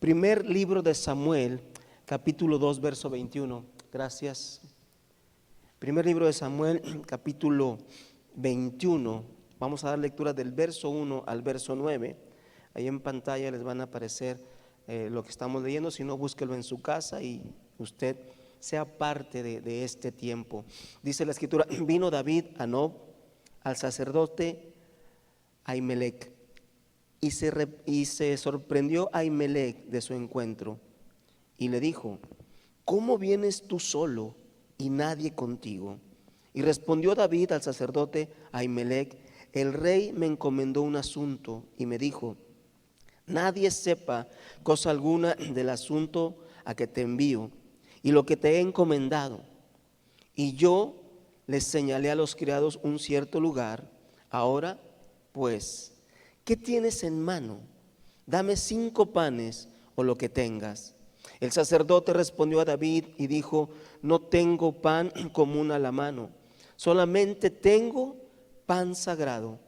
Primer libro de Samuel, capítulo 2, verso 21. Gracias. Primer libro de Samuel, capítulo 21. Vamos a dar lectura del verso 1 al verso 9. Ahí en pantalla les van a aparecer lo que estamos leyendo. Si no, búsquelo en su casa y usted sea parte de este tiempo. Dice la escritura: vino David a Nob, al sacerdote Ahimelech, y se sorprendió Ahimelech de su encuentro, y le dijo: ¿cómo vienes tú solo y nadie contigo? Y respondió David al sacerdote Ahimelech: el rey me encomendó un asunto y me dijo: nadie sepa cosa alguna del asunto a que te envío y lo que te he encomendado. Y yo les señalé a los criados un cierto lugar. Ahora pues, ¿qué tienes en mano? Dame 5 panes o lo que tengas. El sacerdote respondió a David y dijo: no tengo pan común a la mano, solamente tengo pan sagrado,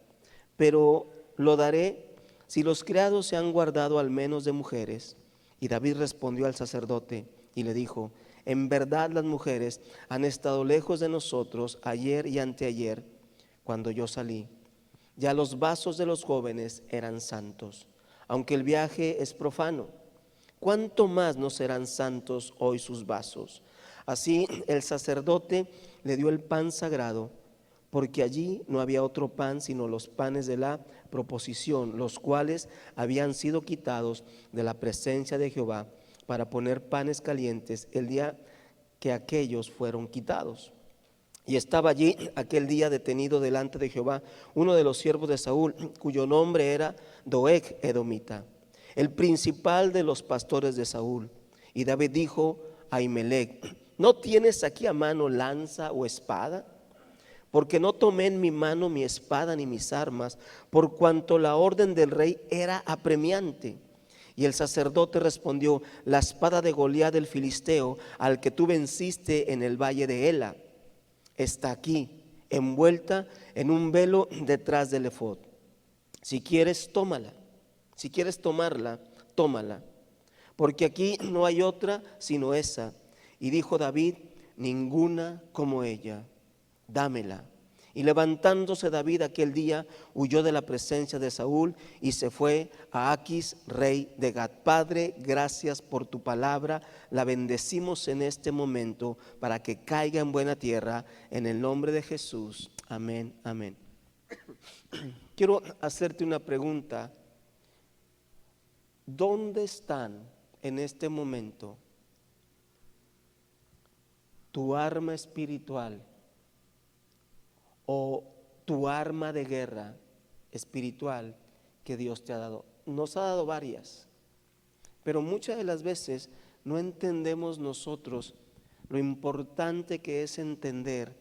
pero lo daré si los criados se han guardado al menos de mujeres. Y David respondió al sacerdote y le dijo: en verdad las mujeres han estado lejos de nosotros ayer y anteayer cuando yo salí. Ya los vasos de los jóvenes eran santos, aunque el viaje es profano. ¿Cuánto más no serán santos hoy sus vasos? Así el sacerdote le dio el pan sagrado, porque allí no había otro pan sino los panes de la proposición, los cuales habían sido quitados de la presencia de Jehová para poner panes calientes el día que aquellos fueron quitados. Y estaba allí aquel día detenido delante de Jehová uno de los siervos de Saúl, cuyo nombre era Doeg edomita, el principal de los pastores de Saúl. Y David dijo a Ahimelech: ¿no tienes aquí a mano lanza o espada? Porque no tomé en mi mano mi espada ni mis armas, por cuanto la orden del rey era apremiante. Y el sacerdote respondió: la espada de Goliat el filisteo, al que tú venciste en el valle de Ela, está aquí, envuelta en un velo detrás del ephod. Si quieres, tómala. Si quieres tomarla, tómala, porque aquí no hay otra sino esa. Y dijo David: ninguna como ella, dámela. Y levantándose David aquel día, huyó de la presencia de Saúl y se fue a Aquis, rey de Gat. Padre, gracias por tu palabra, la bendecimos en este momento para que caiga en buena tierra, en el nombre de Jesús. Amén, amén. Quiero hacerte una pregunta. ¿Dónde están en este momento tu arma espiritual o tu arma de guerra espiritual que Dios te ha dado? Nos ha dado varias, pero muchas de las veces no entendemos nosotros lo importante que es entender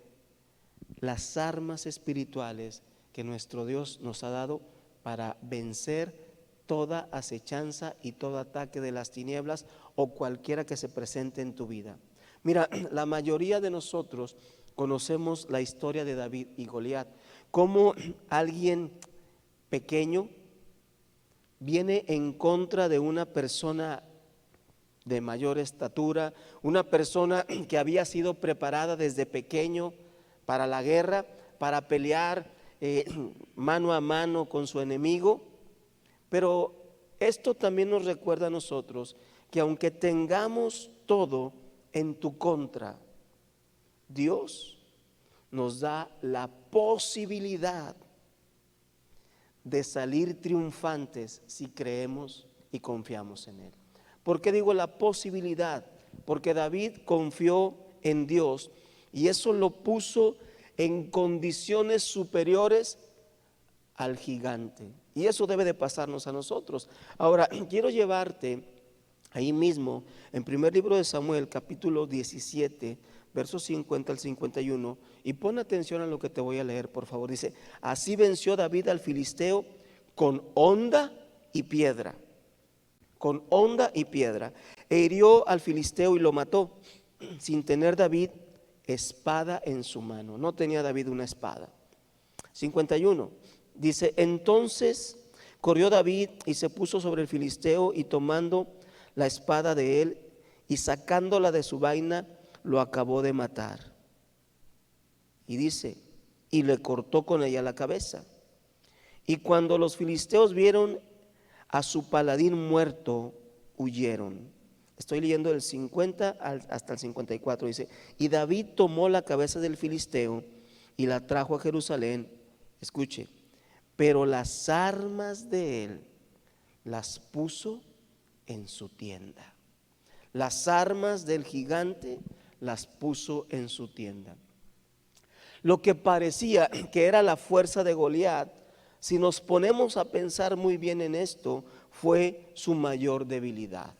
las armas espirituales que nuestro Dios nos ha dado para vencer toda acechanza y todo ataque de las tinieblas o cualquiera que se presente en tu vida. Mira, la mayoría de nosotros conocemos la historia de David y Goliat, cómo alguien pequeño viene en contra de una persona de mayor estatura, una persona que había sido preparada desde pequeño para la guerra, para pelear mano a mano con su enemigo. Pero esto también nos recuerda a nosotros que aunque tengamos todo en tu contra, Dios nos da la posibilidad de salir triunfantes si creemos y confiamos en Él. ¿Por qué digo la posibilidad? Porque David confió en Dios y eso lo puso en condiciones superiores al gigante. Y eso debe de pasarnos a nosotros. Ahora, quiero llevarte ahí mismo, en primer libro de Samuel, capítulo 17, versos 50 al 51, y pon atención a lo que te voy a leer, por favor. Dice: así venció David al filisteo con honda y piedra, con honda y piedra, e hirió al filisteo y lo mató, sin tener David espada en su mano. No tenía David una espada. 51, dice: entonces corrió David y se puso sobre el filisteo, y tomando la espada de él y sacándola de su vaina, lo acabó de matar. Y dice, y le cortó con ella la cabeza. Y cuando los filisteos vieron a su paladín muerto, huyeron. Estoy leyendo del 50 hasta el 54. Dice, y David tomó la cabeza del filisteo y la trajo a Jerusalén. Escuche, pero las armas de él las puso en su tienda. Las armas del gigante las puso en su tienda. Lo que parecía que era la fuerza de Goliat, si nos ponemos a pensar muy bien en esto, fue su mayor debilidad.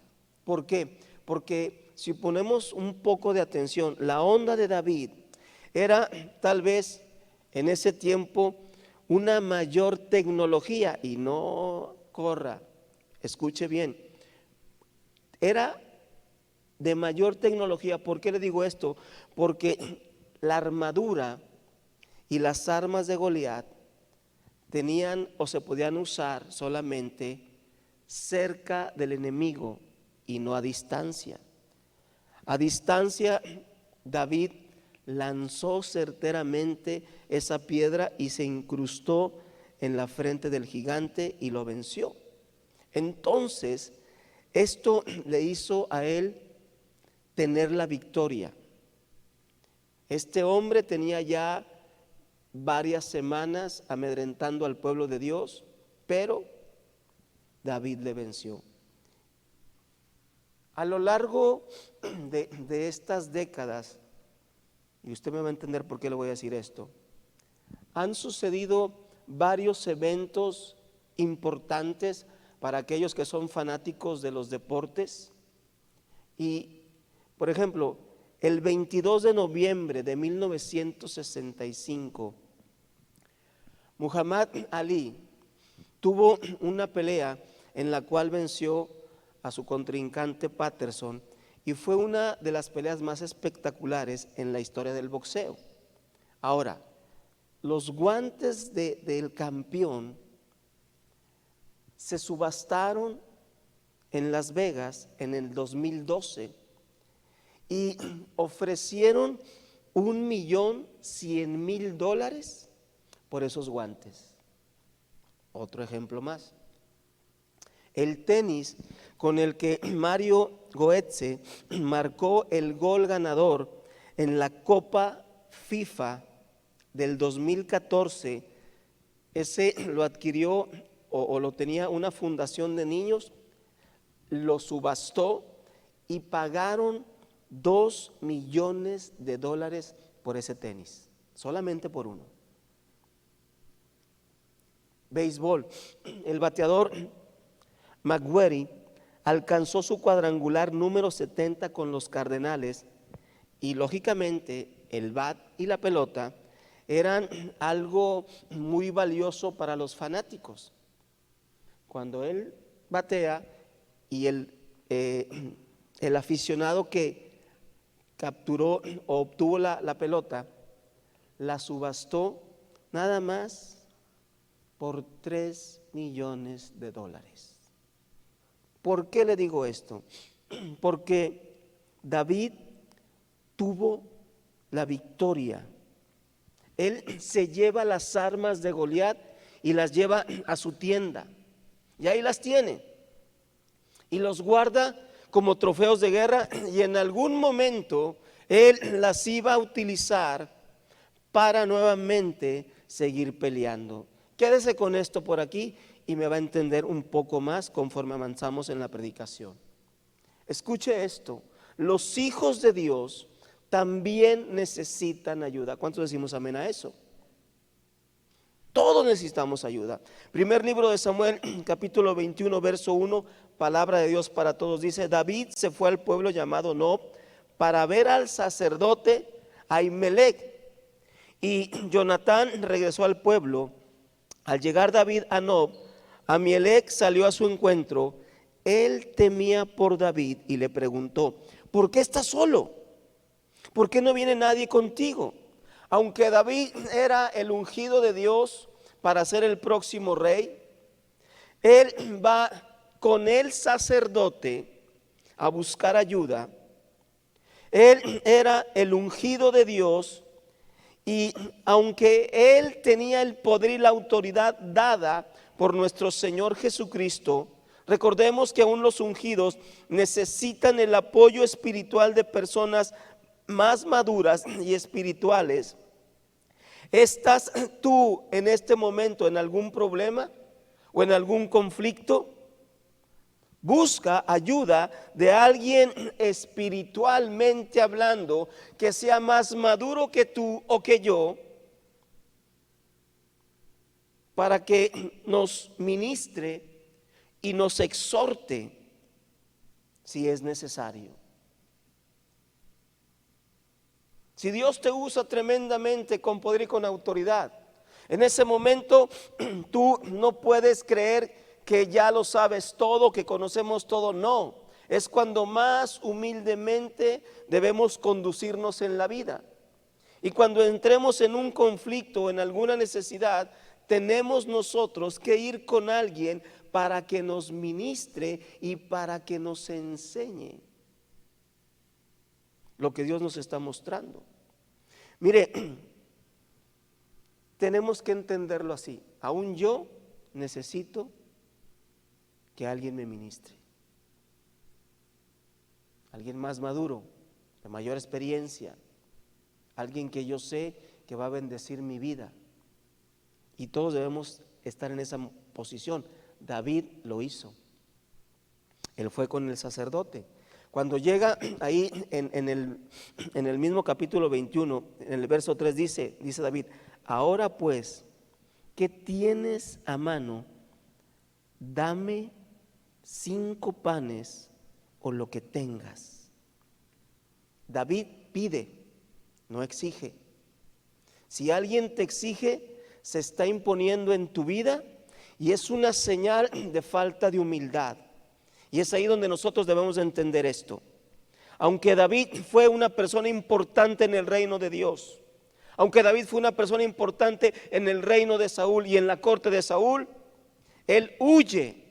¿Por qué? Porque si ponemos un poco de atención, la onda de David era tal vez en ese tiempo una mayor tecnología, y no corra, escuche bien, era de mayor tecnología. ¿Por qué le digo esto? Porque la armadura y las armas de Goliat tenían o se podían usar solamente cerca del enemigo y no a distancia. A distancia, David lanzó certeramente esa piedra y se incrustó en la frente del gigante y lo venció. Entonces, esto le hizo a él tener la victoria. Este hombre tenía ya varias semanas amedrentando al pueblo de Dios, pero David le venció. A lo largo de estas décadas, y usted me va a entender por qué le voy a decir esto, han sucedido varios eventos importantes para aquellos que son fanáticos de los deportes. Y, por ejemplo, el 22 de noviembre de 1965, Muhammad Ali tuvo una pelea en la cual venció a su contrincante Patterson y fue una de las peleas más espectaculares en la historia del boxeo. Ahora, los guantes del campeón se subastaron en Las Vegas en el 2012 y ofrecieron $1,100,000 por esos guantes. Otro ejemplo más. El tenis con el que Mario Götze marcó el gol ganador en la Copa FIFA del 2014, ese lo adquirió o lo tenía una fundación de niños, lo subastó y pagaron $2 millones por ese tenis, solamente por uno. Béisbol, el bateador McGwire alcanzó su cuadrangular número 70 con los Cardenales y lógicamente el bat y la pelota eran algo muy valioso para los fanáticos. Cuando él batea y el aficionado que capturó o obtuvo la pelota, la subastó nada más por $3 millones. ¿Por qué le digo esto? Porque David tuvo la victoria. Él se lleva las armas de Goliat y las lleva a su tienda. Y ahí las tiene. Y los guarda como trofeos de guerra, y en algún momento él las iba a utilizar para nuevamente seguir peleando. Quédese con esto por aquí y me va a entender un poco más conforme avanzamos en la predicación. Escuche esto, los hijos de Dios también necesitan ayuda. ¿Cuántos decimos amén a eso? Todos necesitamos ayuda. Primer libro de Samuel, capítulo 21, verso 1, palabra de Dios para todos. Dice, David se fue al pueblo llamado Nob para ver al sacerdote Ahimelech. Y Jonatán regresó al pueblo. Al llegar David a Nob, Ahimelech salió a su encuentro. Él temía por David y le preguntó, ¿por qué estás solo? ¿Por qué no viene nadie contigo? Aunque David era el ungido de Dios para ser el próximo rey, él va con el sacerdote a buscar ayuda. Él era el ungido de Dios y aunque él tenía el poder y la autoridad dada por nuestro Señor Jesucristo, recordemos que aún los ungidos necesitan el apoyo espiritual de personas más maduras y espirituales. ¿Estás tú en este momento en algún problema o en algún conflicto? Busca ayuda de alguien espiritualmente hablando que sea más maduro que tú o que yo, para que nos ministre y nos exhorte si es necesario. Si Dios te usa tremendamente con poder y con autoridad, en ese momento tú no puedes creer que ya lo sabes todo, que conocemos todo. No, es cuando más humildemente debemos conducirnos en la vida. Y cuando entremos en un conflicto o en alguna necesidad, tenemos nosotros que ir con alguien para que nos ministre y para que nos enseñe lo que Dios nos está mostrando. Mire, tenemos que entenderlo así. Aún yo necesito que alguien me ministre, alguien más maduro, de mayor experiencia, alguien que yo sé que va a bendecir mi vida. Y todos debemos estar en esa posición. David lo hizo. Él fue con el sacerdote. Cuando llega ahí en el mismo capítulo 21, en el verso 3 dice David: ahora pues, ¿qué tienes a mano? Dame 5 panes o lo que tengas. David pide, no exige. Si alguien te exige, se está imponiendo en tu vida y es una señal de falta de humildad. Y es ahí donde nosotros debemos entender esto. Aunque David fue una persona importante en el reino de Dios, aunque David fue una persona importante en el reino de Saúl y en la corte de Saúl, él huye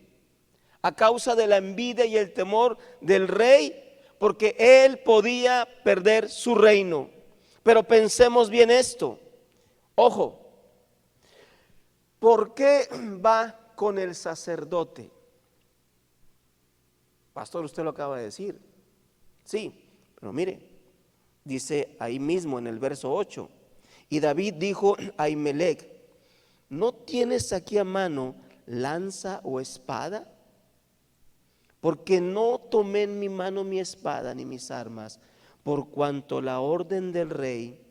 a causa de la envidia y el temor del rey, porque él podía perder su reino. Pero pensemos bien esto. Ojo, ¿por qué va con el sacerdote? Pastor, usted lo acaba de decir. Sí, pero mire, dice ahí mismo en el verso 8: y David dijo a Ahimelech: ¿no tienes aquí a mano lanza o espada? Porque no tomé en mi mano mi espada ni mis armas, por cuanto la orden del rey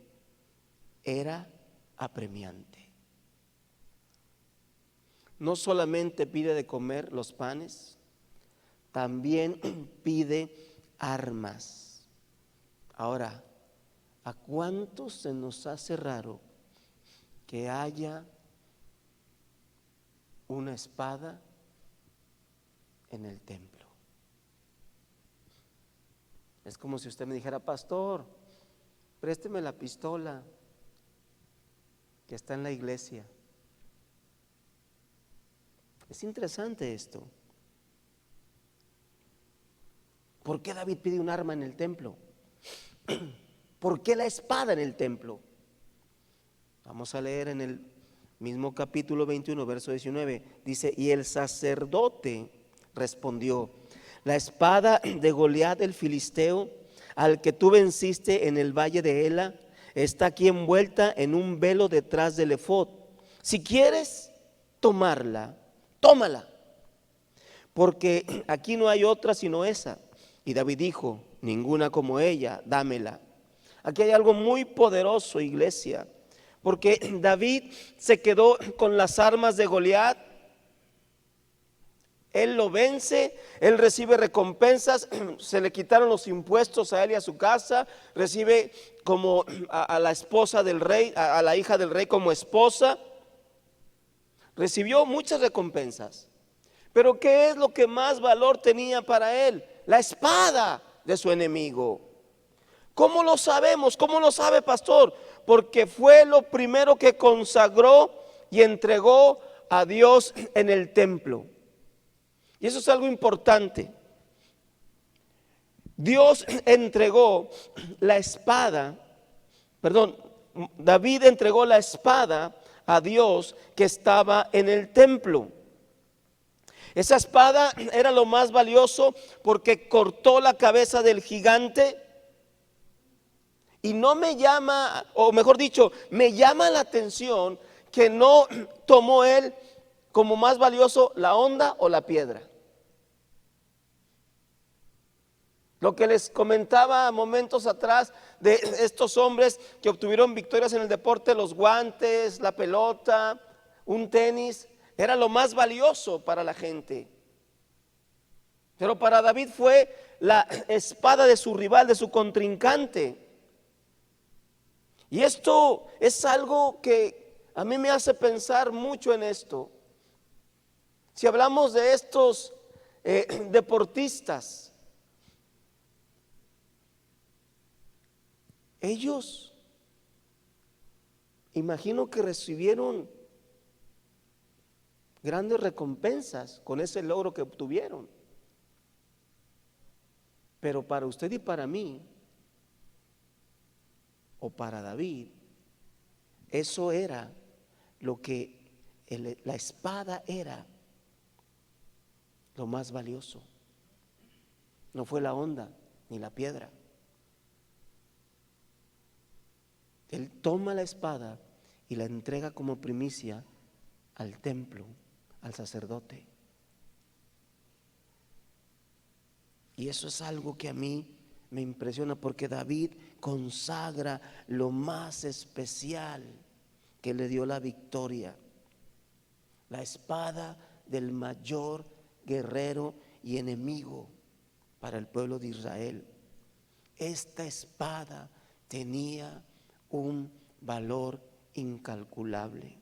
era apremiante. No solamente pide de comer los panes, también pide armas. Ahora, ¿a cuántos se nos hace raro que haya una espada en el templo? Es como si usted me dijera: pastor, présteme la pistola que está en la iglesia. Es interesante esto. ¿Por qué David pide un arma en el templo? ¿Por qué la espada en el templo? Vamos a leer en el mismo capítulo 21, verso 19. Dice: y el sacerdote respondió: la espada de Goliat el filisteo, al que tú venciste en el valle de Ela, está aquí envuelta en un velo detrás del efod. Si quieres tomarla, tómala, porque aquí no hay otra sino esa. Y David dijo: ninguna como ella, dámela. Aquí hay algo muy poderoso, iglesia, porque David se quedó con las armas de Goliat. Él lo vence, él recibe recompensas, se le quitaron los impuestos a él y a su casa, recibe como a la esposa del rey, a la hija del rey como esposa, recibió muchas recompensas. Pero ¿qué es lo que más valor tenía para él? La espada de su enemigo. ¿Cómo lo sabemos? ¿Cómo lo sabe, pastor? Porque fue lo primero que consagró y entregó a Dios, en el templo. Y eso es algo importante. Dios entregó la espada, perdón, David entregó la espada a Dios que estaba en el templo. Esa espada era lo más valioso porque cortó la cabeza del gigante. Y no me llama, o mejor dicho, me llama la atención que no tomó él como más valioso la honda o la piedra. Lo que les comentaba momentos atrás de estos hombres que obtuvieron victorias en el deporte, los guantes, la pelota, un tenis, era lo más valioso para la gente. Pero para David fue la espada de su rival, de su contrincante. Y esto es algo que a mí me hace pensar mucho en esto. Si hablamos de estos deportistas, ellos, imagino que recibieron grandes recompensas con ese logro que obtuvieron. Pero para usted y para mí, o para David, eso era lo que la espada era lo más valioso. No fue la honda ni la piedra. Él toma la espada y la entrega como primicia al templo, al sacerdote. Y eso es algo que a mí me impresiona porque David consagra lo más especial que le dio la victoria. La espada del mayor guerrero y enemigo para el pueblo de Israel. Esta espada tenía un valor incalculable.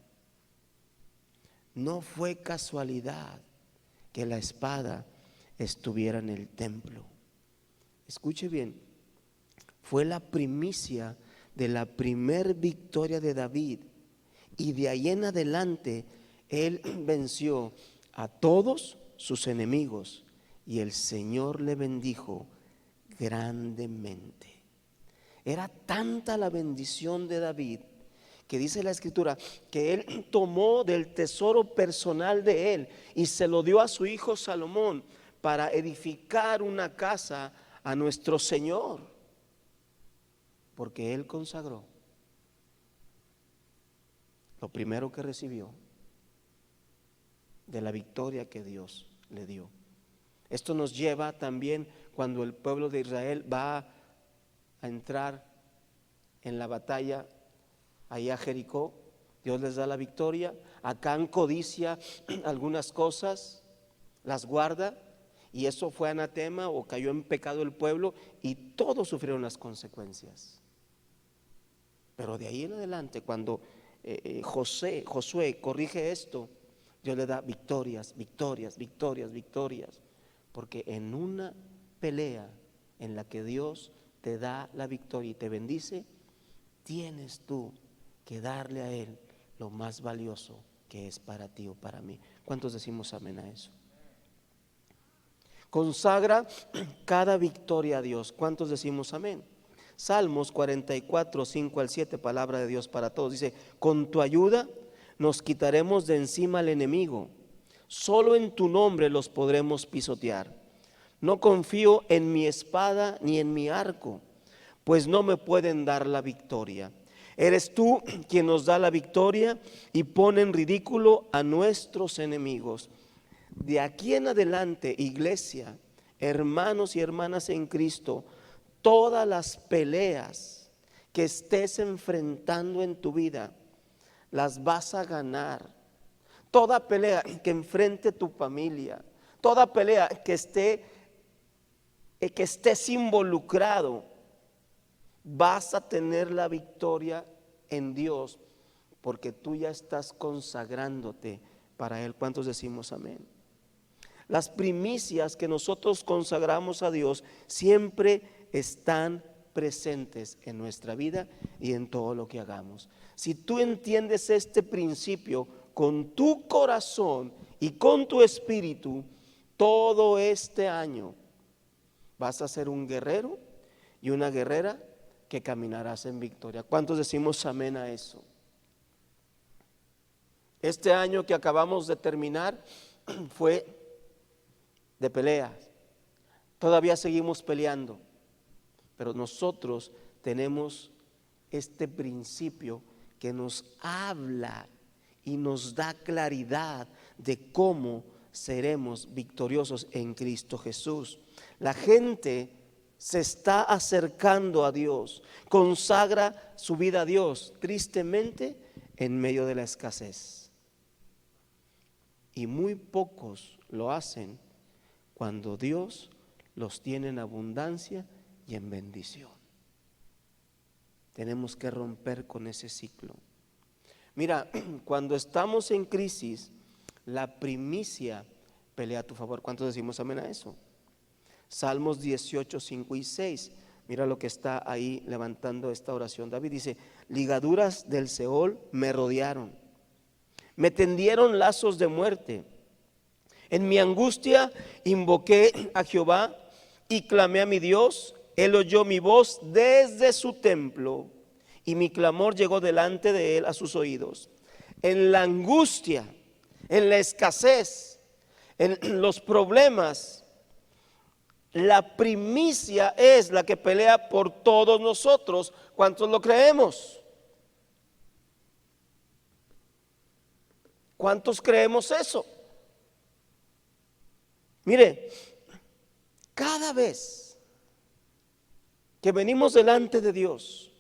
No fue casualidad que la espada estuviera en el templo. Escuche bien, fue la primicia de la primer victoria de David, y de ahí en adelante él venció a todos sus enemigos y el Señor le bendijo grandemente. Era tanta la bendición de David que dice la escritura que él tomó del tesoro personal de él y se lo dio a su hijo Salomón para edificar una casa a nuestro Señor, porque él consagró lo primero que recibió de la victoria que Dios le dio. Esto nos lleva también cuando el pueblo de Israel va a entrar en la batalla allá a Jericó. Dios les da la victoria. Acán codicia algunas cosas, las guarda, y eso fue anatema o cayó en pecado el pueblo y todos sufrieron las consecuencias. Pero de ahí en adelante, cuando Josué corrige esto, Dios le da victorias, victorias, victorias, victorias, porque en una pelea en la que Dios te da la victoria y te bendice, tienes tú que darle a Él lo más valioso que es para ti o para mí. ¿Cuántos decimos amén a eso? Consagra cada victoria a Dios. ¿Cuántos decimos amén? Salmos 44, 5 al 7, palabra de Dios para todos. Dice: con tu ayuda nos quitaremos de encima al enemigo. Solo en tu nombre los podremos pisotear. No confío en mi espada ni en mi arco, pues no me pueden dar la victoria. Eres tú quien nos da la victoria y pone en ridículo a nuestros enemigos. De aquí en adelante, iglesia, hermanos y hermanas en Cristo, todas las peleas que estés enfrentando en tu vida, las vas a ganar. Toda pelea que enfrente tu familia, toda pelea que estés involucrado, vas a tener la victoria en Dios, porque tú ya estás consagrándote para Él. ¿Cuántos decimos amén? Las primicias que nosotros consagramos a Dios siempre están presentes en nuestra vida y en todo lo que hagamos. Si tú entiendes este principio con tu corazón y con tu espíritu, todo este año Vas a ser un guerrero y una guerrera que caminarás en victoria. ¿Cuántos decimos amén a eso? Este año que acabamos de terminar fue de peleas. Todavía seguimos peleando, pero nosotros tenemos este principio que nos habla y nos da claridad de cómo seremos victoriosos en Cristo Jesús. La gente se está acercando a Dios, consagra su vida a Dios, tristemente en medio de la escasez. Y muy pocos lo hacen cuando Dios los tiene en abundancia y en bendición. Tenemos que romper con ese ciclo. Mira, cuando estamos en crisis, la primicia pelea a tu favor. ¿Cuántos decimos amén a eso? Salmos 18, 5 y 6. Mira lo que está ahí levantando esta oración. David dice: ligaduras del Seol me rodearon, me tendieron lazos de muerte. En mi angustia invoqué a Jehová y clamé a mi Dios. Él oyó mi voz desde su templo y mi clamor llegó delante de él a sus oídos. En la angustia, en la escasez, en los problemas, la primicia es la que pelea por todos nosotros. ¿Cuántos lo creemos? ¿Cuántos creemos eso? Mire, cada vez que venimos delante de Dios,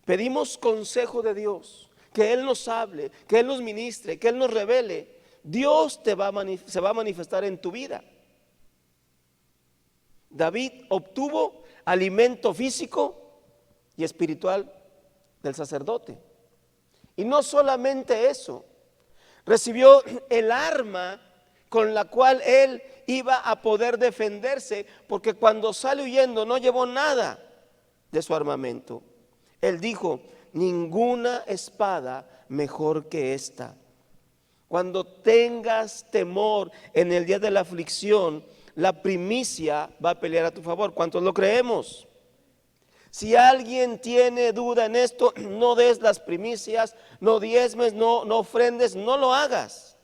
pedimos consejo de Dios, que Él nos hable, que Él nos ministre, que Él nos revele. Dios se va a manifestar en tu vida. David obtuvo alimento físico y espiritual del sacerdote. Y no solamente eso, recibió el arma con la cual él iba a poder defenderse, porque cuando sale huyendo no llevó nada de su armamento. Él dijo: ninguna espada mejor que esta. Cuando tengas temor en el día de la aflicción, la primicia va a pelear a tu favor. ¿Cuántos lo creemos? Si alguien tiene duda en esto, no des las primicias, no diezmes, no ofrendes, no lo hagas.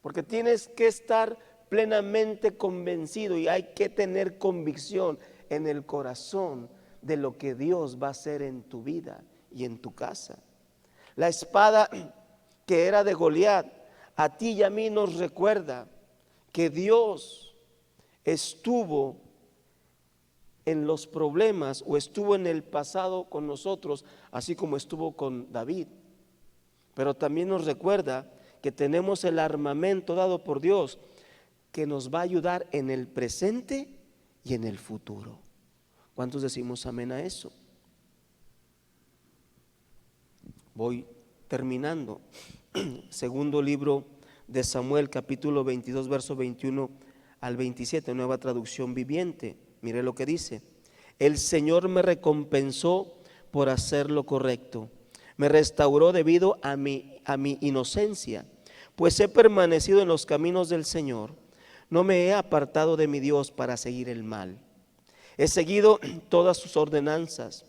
Porque tienes que estar plenamente convencido y hay que tener convicción en el corazón de lo que Dios va a hacer en tu vida y en tu casa. La espada que era de Goliat, a ti y a mí nos recuerda que Dios estuvo en los problemas o estuvo en el pasado con nosotros, así como estuvo con David. Pero también nos recuerda que tenemos el armamento dado por Dios que nos va a ayudar en el presente y en el futuro. ¿Cuántos decimos amén a eso? Voy terminando. Segundo libro de Samuel, capítulo 22, verso 21 al 27, nueva traducción viviente. Mire lo que dice: el Señor me recompensó por hacer lo correcto, me restauró debido a mi inocencia, pues he permanecido en los caminos del Señor, no me he apartado de mi Dios para seguir el mal. He seguido todas sus ordenanzas,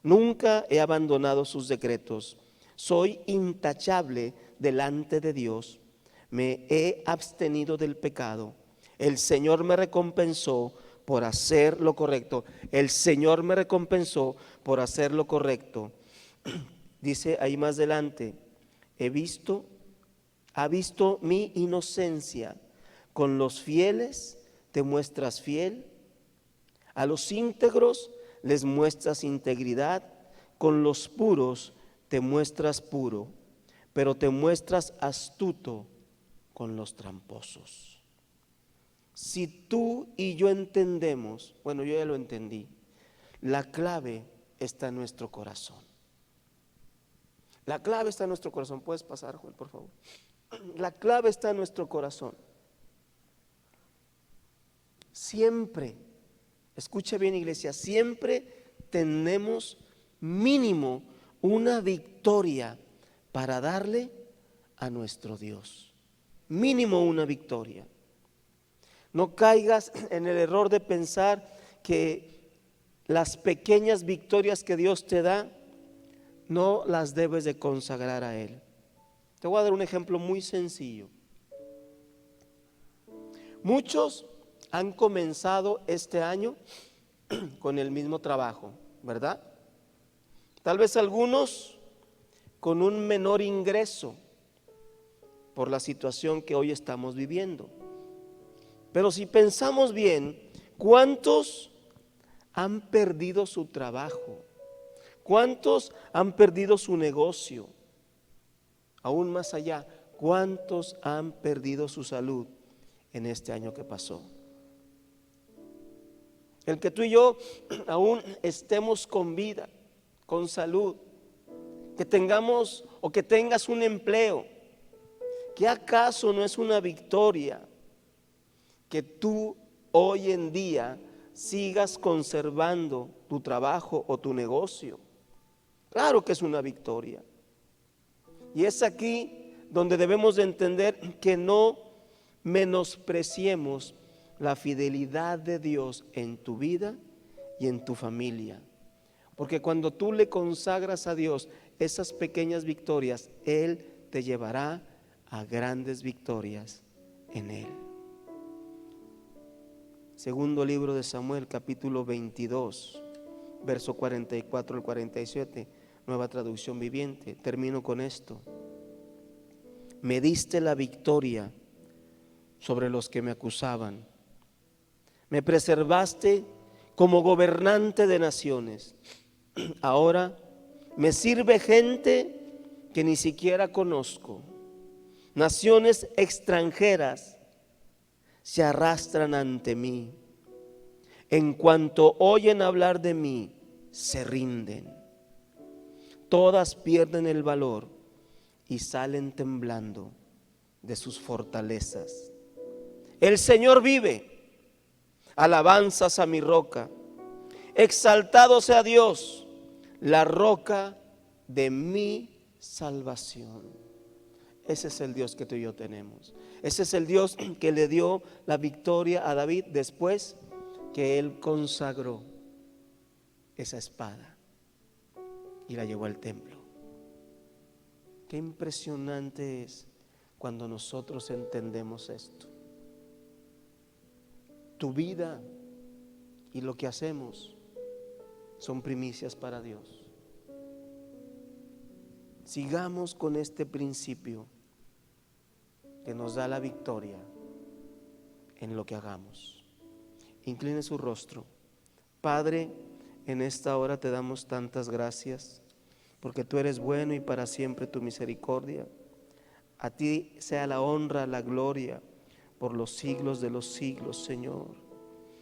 nunca he abandonado sus decretos. Soy intachable delante de Dios, me he abstenido del pecado. El Señor me recompensó por hacer lo correcto. El Señor me recompensó por hacer lo correcto. Dice ahí más adelante: ha visto mi inocencia. Con los fieles te muestras fiel, a los íntegros les muestras integridad, con los puros te muestras puro, pero te muestras astuto con los tramposos. Si tú y yo entendemos, bueno, yo ya lo entendí, la clave está en nuestro corazón. La clave está en nuestro corazón. ¿Puedes pasar, Joel, por favor? La clave está en nuestro corazón. Siempre, escuche bien, iglesia, siempre tenemos mínimo una victoria para darle a nuestro Dios. mínimo una victoria. No caigas en el error de pensar que las pequeñas victorias que Dios te da no las debes de consagrar a Él. Te voy a dar un ejemplo muy sencillo. Muchos han comenzado este año con el mismo trabajo, ¿verdad? Tal vez algunos con un menor ingreso por la situación que hoy estamos viviendo. Pero si pensamos bien, ¿cuántos han perdido su trabajo? ¿Cuántos han perdido su negocio? Aún más allá, ¿cuántos han perdido su salud en este año que pasó? El que tú y yo aún estemos con vida, con salud, que tengamos o que tengas un empleo, ¿qué acaso no es una victoria que tú hoy en día sigas conservando tu trabajo o tu negocio? Claro que es una victoria. Y es aquí donde debemos de entender que no menospreciemos la fidelidad de Dios en tu vida y en tu familia. Porque cuando tú le consagras a Dios esas pequeñas victorias, Él te llevará a grandes victorias en Él. Segundo libro de Samuel, capítulo 22, verso 44 al 47, nueva traducción viviente. Termino con esto. Me diste la victoria sobre los que me acusaban. Me preservaste como gobernante de naciones. Ahora me sirve gente que ni siquiera conozco. Naciones extranjeras se arrastran ante mí. En cuanto oyen hablar de mí, se rinden. Todas pierden el valor y salen temblando de sus fortalezas. El Señor vive. Alabanzas a mi roca. Exaltado sea Dios, la roca de mi salvación. Ese es el Dios que tú y yo tenemos. Ese es el Dios que le dio la victoria a David después que él consagró esa espada y la llevó al templo. Qué impresionante es cuando nosotros entendemos esto. Tu vida y lo que hacemos son primicias para Dios. Sigamos con este principio que nos da la victoria en lo que hagamos. Incline su rostro. Padre, en esta hora te damos tantas gracias porque tú eres bueno y para siempre tu misericordia. A ti sea la honra, la gloria por los siglos de los siglos, Señor.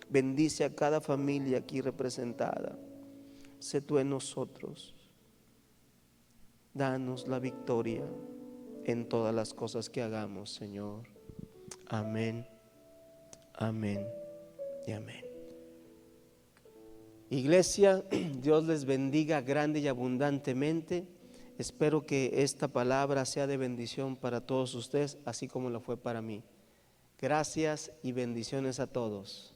Bendice a cada familia aquí representada. Sé tú en nosotros. Danos la victoria en todas las cosas que hagamos, Señor. Amén, amén y amén. Iglesia, Dios les bendiga grande y abundantemente. Espero que esta palabra sea de bendición para todos ustedes, así como lo fue para mí. Gracias y bendiciones a todos.